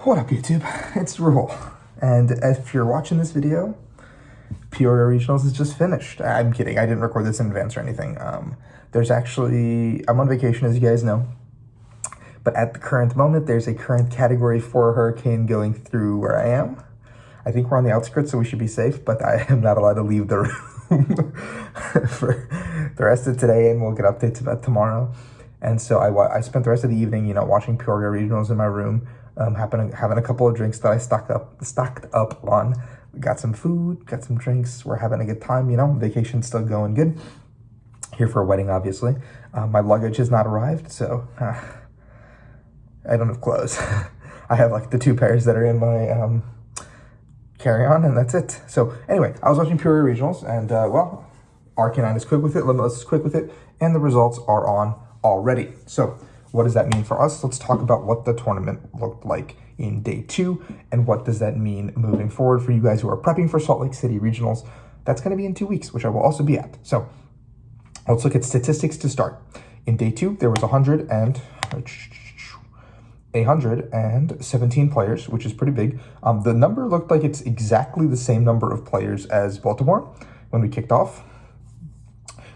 What up, YouTube? It's Rahul, and if you're watching this video, Peoria Regionals is just finished. I'm kidding, I didn't record this in advance or anything. I'm on vacation, as you guys know, but at the current moment, there's a current Category 4 hurricane going through where I am. I think we're on the outskirts, so we should be safe, but I am not allowed to leave the room for the rest of today, and we'll get updates about tomorrow. And so I spent the rest of the evening, watching Peoria Regionals in my room, having a couple of drinks that I stocked up on. We got some food, got some drinks. We're having a good time, Vacation's still going good. Here for a wedding, obviously. My luggage has not arrived, so I don't have clothes. I have like the 2 pairs that are in my carry-on, and that's it. So anyway, I was watching Peoria Regionals, and well, RK9 is quick with it, Limitless is quick with it, and the results are on already. So what does that mean for us? Let's talk about what the tournament looked like in day 2, and what does that mean moving forward for you guys who are prepping for Salt Lake City Regionals. That's going to be in 2 weeks, which I will also be at. So let's look at statistics to start. In day 2, there was 117 players, which is pretty big. The number looked like it's exactly the same number of players as Baltimore when we kicked off.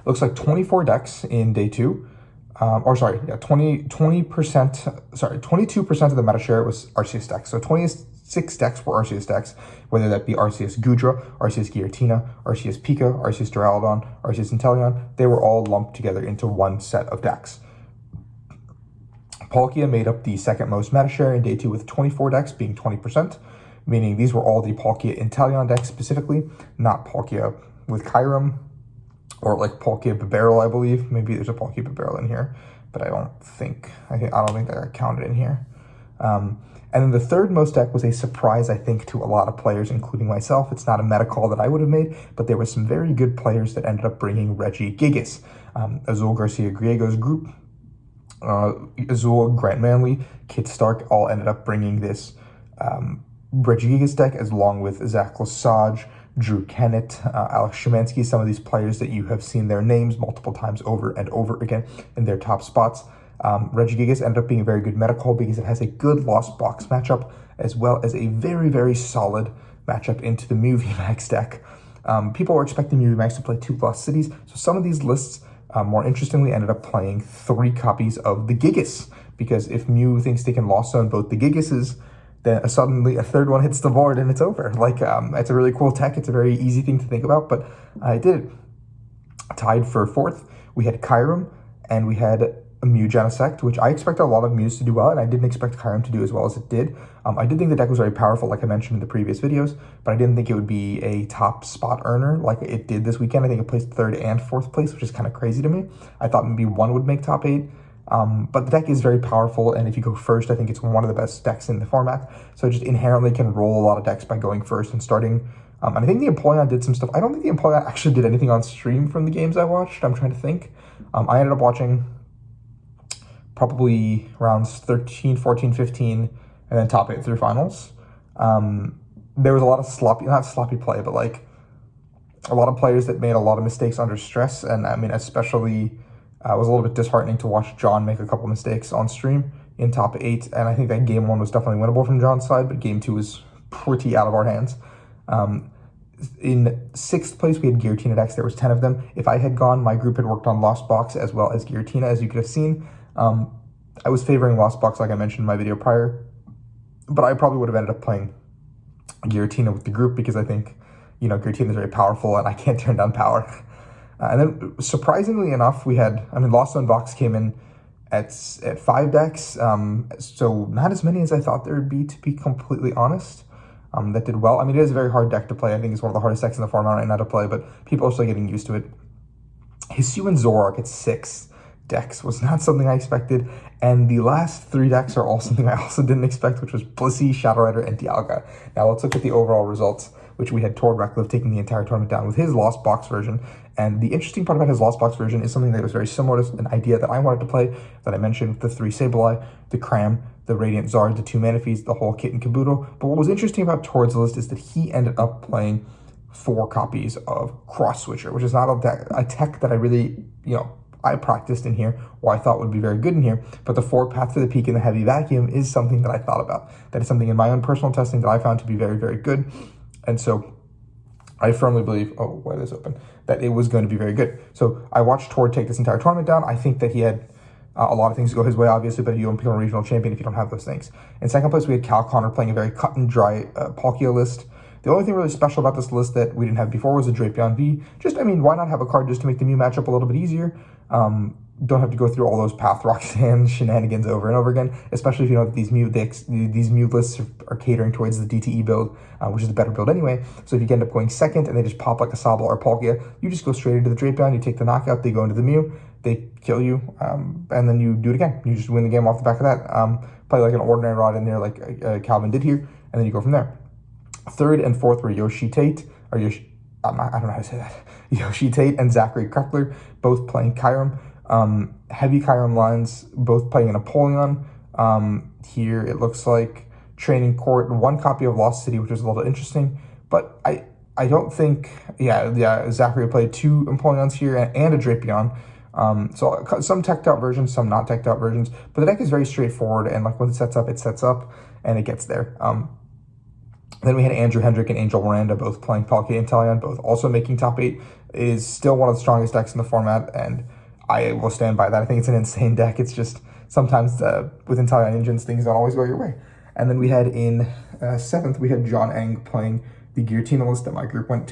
Looks like 24 decks in day 2. 22% of the meta share was Arceus decks. So 26 decks were Arceus decks, whether that be Arceus Gudra, Arceus Giratina, Arceus Pika, Arceus Duraludon, Arceus Inteleon. They were all lumped together into one set of decks. Palkia made up the second most meta share in day 2 with 24 decks being 20%, meaning these were all the Palkia Inteleon decks specifically, not Palkia with Kyurem, or like Palkia Bibarel, I believe. Maybe there's a Palkia Bibarel in here, but I don't think that got counted in here. And then the third most deck was a surprise, I think, to a lot of players, including myself. It's not a meta call that I would have made, but there were some very good players that ended up bringing Regigigas. Azul Garcia Griego's group, Azul, Grant Manley, Kit Stark all ended up bringing this Regigigas deck, as along with Zach Lesage, Drew Kennett, Alex Szymanski, some of these players that you have seen their names multiple times over and over again in their top spots. Regigigas ended up being a very good meta call because it has a good Lost Box matchup, as well as a very, very solid matchup into the Mew VMAX deck. People were expecting Mew VMAX to play 2 Lost Cities, so some of these lists, more interestingly, ended up playing 3 copies of the Gigas, because if Mew thinks they can Lost Zone both the Gigases, then suddenly a third one hits the board and it's over. Like, it's a really cool tech. It's a very easy thing to think about, but I did it. Tied for 4th, we had Kyurem, and we had a Mew Genesect, which I expected a lot of Mews to do well, and I didn't expect Kyurem to do as well as it did. I did think the deck was very powerful, like I mentioned in the previous videos, but I didn't think it would be a top spot earner like it did this weekend. I think it placed 3rd and 4th place, which is kind of crazy to me. I thought maybe one would make top 8. But the deck is very powerful, and if you go first, I think it's one of the best decks in the format. So it just inherently can roll a lot of decks by going first and starting. And I think the Empoleon did some stuff. I don't think the Empoleon actually did anything on stream from the games I watched. I'm trying to think. I ended up watching probably rounds 13, 14, 15, and then top 8 through finals. There was a lot of not sloppy play, but like a lot of players that made a lot of mistakes under stress. And I mean, especially... it was a little bit disheartening to watch John make a couple mistakes on stream in top 8, and I think that game 1 was definitely winnable from John's side, but game 2 was pretty out of our hands. In 6th place, we had Giratina decks. There was 10 of them. If I had gone, my group had worked on Lost Box as well as Giratina, as you could have seen. I was favoring Lost Box, like I mentioned in my video prior, but I probably would have ended up playing Giratina with the group because I think, Giratina is very powerful, and I can't turn down power. And then, surprisingly enough, we had, Lost Zone Box came in at 5 decks, so not as many as I thought there would be, to be completely honest. That did well. It is a very hard deck to play. I think it's one of the hardest decks in the format right now to play, but people are still getting used to it. Hisuian Zoroark at 6 decks was not something I expected, and the last 3 decks are all something I also didn't expect, which was Blissey, Shadow Rider, and Dialga. Now let's look at the overall results, which we had Tord Reckliffe taking the entire tournament down with his Lost Box version. And the interesting part about his Lost Box version is something that was very similar to an idea that I wanted to play, that I mentioned, the 3 Sableye, the Cram, the Radiant Zard, the 2 Manaphy's, the whole kit and caboodle. But what was interesting about Tord's list is that he ended up playing 4 copies of Cross Switcher, which is not a tech that I really, I practiced in here or I thought would be very good in here, but the forward path to the peak in the heavy vacuum is something that I thought about. That is something in my own personal testing that I found to be very, very good. And so I firmly believe, oh, why is this open, that it was going to be very good. So I watched Tord take this entire tournament down. I think that he had a lot of things go his way, obviously, but you don't become a regional champion if you don't have those things. In second place, we had Cal Connor playing a very cut and dry Palkia list. The only thing really special about this list that we didn't have before was a Drapion V. Just, I mean, why not have a card just to make the Mew matchup a little bit easier? Don't have to go through all those Path Rock Sand shenanigans over and over again, especially if you know that these Mew lists are catering towards the DTE build, which is the better build anyway. So if you end up going second and they just pop like a Sabla or Palkia, you just go straight into the Drapion, you take the knockout, they go into the Mew, they kill you, and then you do it again. You just win the game off the back of that. Play like an ordinary rod in there like Calvin did here, and then you go from there. Third and fourth were Yoshi Tate, or Yoshi, I don't know how to say that. Yoshi Tate and Zachary Kreckler, both playing Kyurem. Heavy Kyurem lines, both playing an Apollyon. Here it looks like Training Court, one copy of Lost City, which was a little interesting. But I don't think, Zachary played two Apollons here and a Drapion. So some teched out versions, some not teched out versions. But the deck is very straightforward, and like when it sets up, and it gets there. Then we had Andrew Hendrick and Angel Miranda both playing Palkia Inteleon, both also making top 8. It is still one of the strongest decks in the format, and I will stand by that. I think it's an insane deck. It's just sometimes with Inteleon engines, things don't always go your way. And then we had in 7th, we had John Eng playing the Giratina list that my group went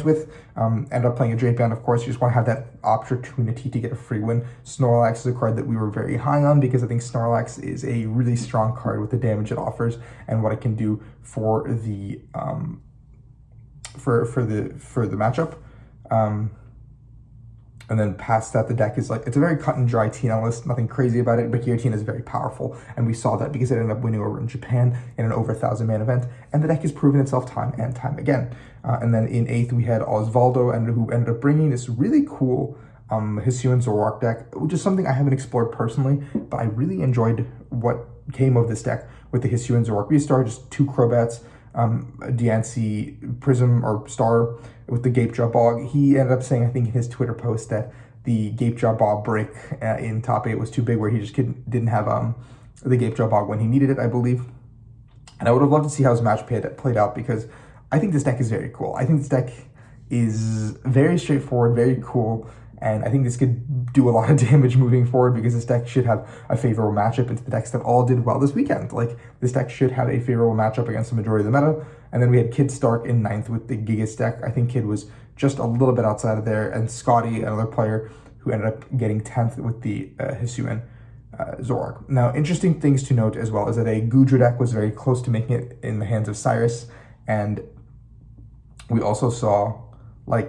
with. Ended up playing a Drapion, of course. You just want to have that opportunity to get a free win. Snorlax is a card that we were very high on because I think Snorlax is a really strong card with the damage it offers and what it can do for the for the matchup. And then past that, the deck is it's a very cut and dry Tina list, nothing crazy about it, but Giratina is very powerful, and we saw that because it ended up winning over in Japan in an over 1,000-man event, and the deck has proven itself time and time again. And then in 8th, we had Osvaldo, who ended up bringing this really cool Hisuian Zoroark deck, which is something I haven't explored personally, but I really enjoyed what came of this deck with the Hisuian Zoroark V-Star, just 2 Crobats, Diancie Prism or Star with the Gapejaw Bog. He ended up saying, I think in his Twitter post, that the Gapejaw Bog break in top 8 was too big, where he just didn't have the Gapejaw Bog when he needed it, I believe. And I would have loved to see how his match played out, because I think this deck is very cool. I think this deck is very straightforward, very cool, and I think this could do a lot of damage moving forward, because this deck should have a favorable matchup into the decks that all did well this weekend. This deck should have a favorable matchup against the majority of the meta. And then we had Kid Stark in 9th with the Gigas deck. I think Kid was just a little bit outside of there, and Scotty, another player, who ended up getting 10th with the Hisuian Zoroark. Now, interesting things to note as well is that a Goodra deck was very close to making it in the hands of Cyrus, and we also saw a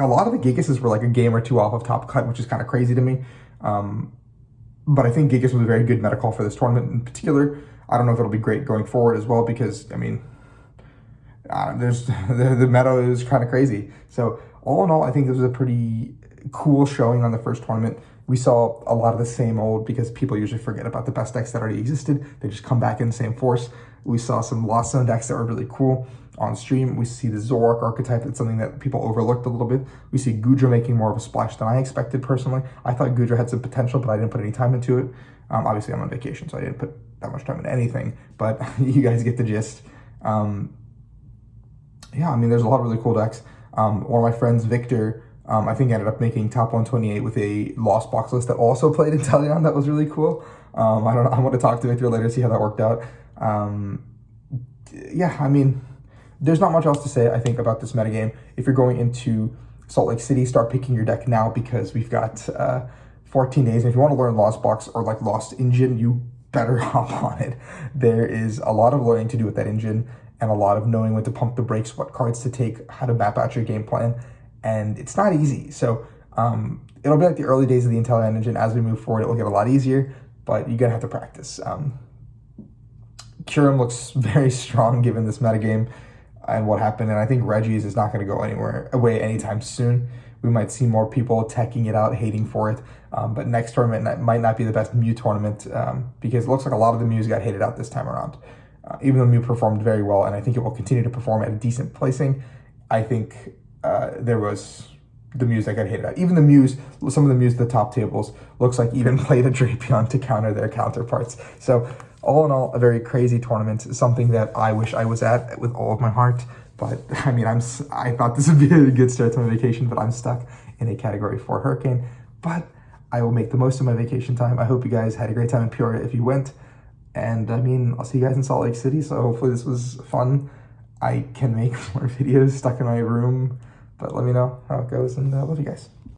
lot of the Gigases were a game or two off of top cut, which is kind of crazy to me. But I think Gigas was a very good meta call for this tournament in particular. I don't know if it'll be great going forward as well, because, I mean, the meta is kind of crazy. So all in all, I think this was a pretty cool showing on the first tournament. We saw a lot of the same old, because people usually forget about the best decks that already existed. They just come back in the same force. We saw some Lost Zone decks that were really cool on stream. We see the Zoroark archetype. That's something that people overlooked a little bit. We see Goodra making more of a splash than I expected personally. I thought Goodra had some potential, but I didn't put any time into it. Obviously, I'm on vacation, so I didn't put that much time into anything, but you guys get the gist. Yeah, I mean, there's a lot of really cool decks. One of my friends, Victor, I think ended up making top 128 with a Lost Box list that also played Inteleon. That was really cool. I don't know. I want to talk to Victor later, see how that worked out. Yeah, I mean, there's not much else to say, I think, about this metagame. If you're going into Salt Lake City, start picking your deck now, because we've got 14 days. And if you want to learn Lost Box or Lost Engine, you better hop on it. There is a lot of learning to do with that engine, and a lot of knowing when to pump the brakes, what cards to take, how to map out your game plan. And it's not easy. So it'll be like the early days of the Inteleon engine. As we move forward, it will get a lot easier, but you're going to have to practice. Kyurem looks very strong given this metagame and what happened, and I think Reggie's is not going to go away anytime soon. We might see more people teching it out, hating for it, but next tournament might not be the best Mew tournament, because it looks like a lot of the Mews got hated out this time around. Even though Mew performed very well, and I think it will continue to perform at a decent placing, I think there was the Mews that got hated at. Even the Mews, some of the Mews at the top tables, looks like even played a Drapion to counter their counterparts. So all in all, a very crazy tournament, something that I wish I was at with all of my heart. But I mean, I thought this would be a good start to my vacation, but I'm stuck in a Category 4 hurricane. But I will make the most of my vacation time. I hope you guys had a great time in Peoria if you went. And I mean, I'll see you guys in Salt Lake City. So hopefully this was fun. I can make more videos stuck in my room, but let me know how it goes, and I love you guys.